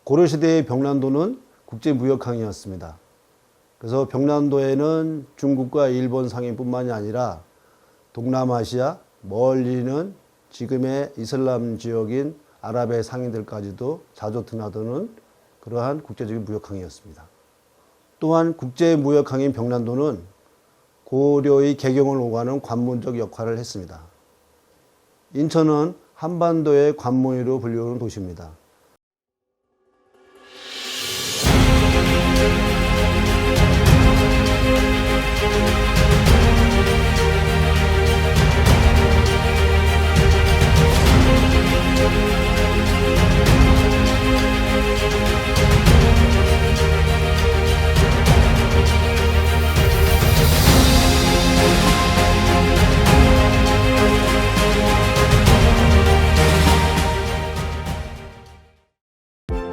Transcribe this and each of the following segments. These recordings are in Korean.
고려시대의 병란도는 국제무역항이었습니다. 그래서 병란도에는 중국과 일본 상인뿐만이 아니라 동남아시아, 멀리는 지금의 이슬람 지역인 아랍의 상인들까지도 자주 드나드는 그러한 국제적인 무역항이었습니다. 또한 국제무역항인 병란도는 고려의 개경을 오가는 관문적 역할을 했습니다. 인천은 한반도의 관문으로 불리우는 도시입니다.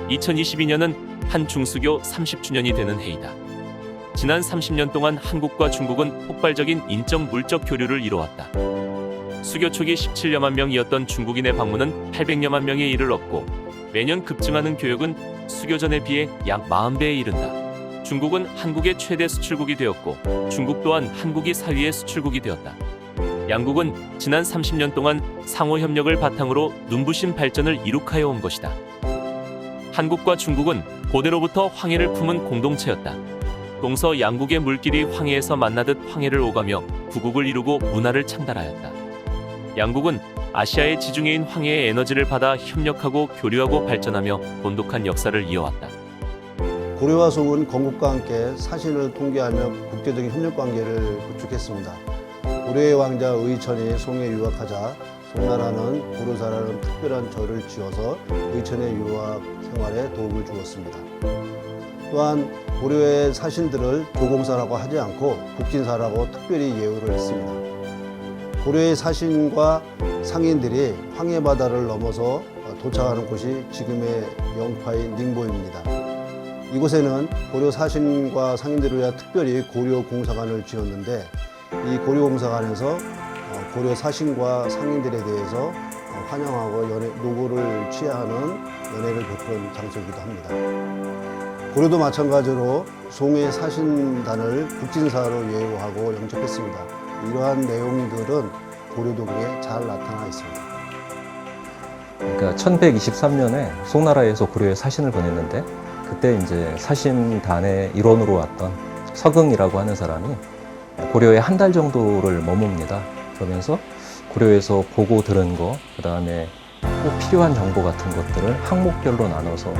(2022년은) 한 중수교 30주년이 되는 해이다. 지난 30년 동안 한국과 중국은 폭발적인 인적 물적 교류를 이뤄왔다. 수교 초기 17여만 명이었던 중국인의 방문은 800여만 명에 이르렀고 매년 급증하는 교역은 수교 전에 비해 약 40배에 이른다. 중국은 한국의 최대 수출국이 되었고 중국 또한 한국이 4위의 수출국이 되었다. 양국은 지난 30년 동안 상호협력을 바탕으로 눈부신 발전을 이룩하여 온 것이다. 한국과 중국은 고대로부터 황해를 품은 공동체였다. 동서 양국의 물길이 황해에서 만나듯 황해를 오가며 구국을 이루고 문화를 창달하였다. 양국은 아시아의 지중해인 황해의 에너지를 받아 협력하고 교류하고 발전하며 돈독한 역사를 이어왔다. 고려와 송은 건국과 함께 사신을 통계하며 국제적인 협력관계를 구축했습니다. 고려의 왕자 의천이 송에 유학하자 송나라는 고려사라는 특별한 절을 지어서 의천의 유학 생활에 도움을 주었습니다. 또한 고려의 사신들을 조공사라고 하지 않고 국진사라고 특별히 예우를 했습니다. 고려의 사신과 상인들이 황해바다를 넘어서 도착하는 곳이 지금의 영파인 닝보입니다. 이곳에는 고려 사신과 상인들을 위해 특별히 고려공사관을 지었는데 이 고려공사관에서 고려 사신과 상인들에 대해서 환영하고 노고를 취하는 연회를 베푸는 장소이기도 합니다. 고려도 마찬가지로 송해 사신단을 국진사로 예우하고 영접했습니다. 이러한 내용들은 고려도경에 잘 나타나 있습니다. 그러니까 1123년에 송나라에서 고려에 사신을 보냈는데 그때 이제 사신단의 일원으로 왔던 서긍이라고 하는 사람이 고려에 한 달 정도를 머뭅니다. 그러면서 고려에서 보고 들은 거, 그 다음에 꼭 필요한 정보 같은 것들을 항목별로 나눠서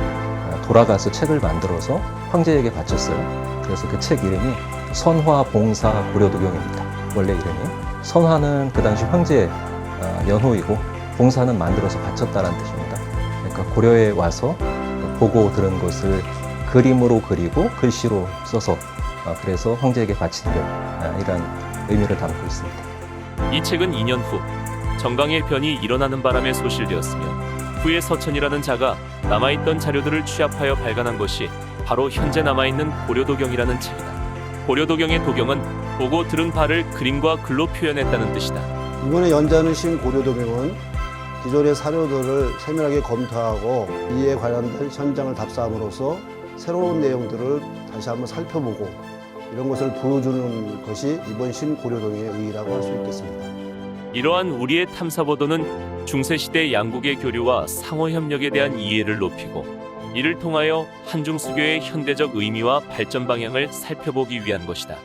돌아가서 책을 만들어서 황제에게 바쳤어요. 그래서 그 책 이름이 선화봉사 고려도경입니다. 원래 이름이. 선화는 그 당시 황제 연호이고 봉사는 만들어서 바쳤다는 뜻입니다. 그러니까 고려에 와서 보고 들은 것을 그림으로 그리고 글씨로 써서 그래서 황제에게 바치는 이런 의미를 담고 있습니다. 이 책은 2년 후 정강의 변이 일어나는 바람에 소실되었으며 후에 서천이라는 자가 남아있던 자료들을 취합하여 발간한 것이 바로 현재 남아있는 고려도경이라는 책이다. 고려도경의 도경은 보고 들은 바를 그림과 글로 표현했다는 뜻이다. 이번에 연자는 신 고려도경은 기존의 사료들을 세밀하게 검토하고 이에 관련된 현장을 답사함으로써 새로운 내용들을 다시 한번 살펴보고 이런 것을 보여주는 것이 이번 신고려도경의 의의라고 할 수 있겠습니다. 이러한 우리의 탐사보도는 중세시대 양국의 교류와 상호협력에 대한 이해를 높이고 이를 통하여 한중수교의 현대적 의미와 발전 방향을 살펴보기 위한 것이다.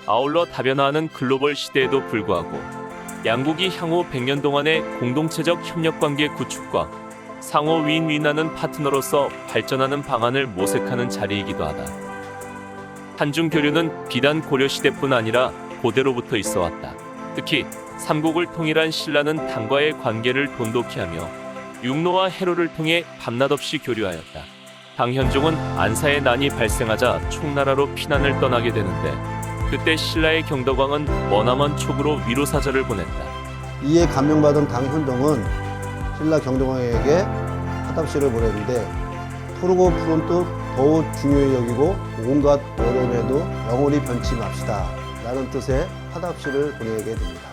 아울러 다변화하는 글로벌 시대에도 불구하고 양국이 향후 100년 동안의 공동체적 협력관계 구축과 상호 윈윈하는 파트너로서 발전하는 방안을 모색하는 자리이기도 하다. 한중 교류는 비단 고려시대뿐 아니라 고대로부터 있어왔다. 특히 삼국을 통일한 신라는 당과의 관계를 돈독히 하며 육로와 해로를 통해 밤낮없이 교류하였다. 당현종은 안사의 난이 발생하자 총나라로 피난을 떠나게 되는데 그때 신라의 경덕왕은 머나먼 촉으로 위로사절을 보냈다. 이에 감명받은 당현종은 신라 경덕왕에게 화답시를 보냈는데 토르고 푸른 뜻 더욱 중요히 여기고 온갖 어려움에도 영원히 변치 맙시다 라는 뜻의 화답시를 보내게 됩니다.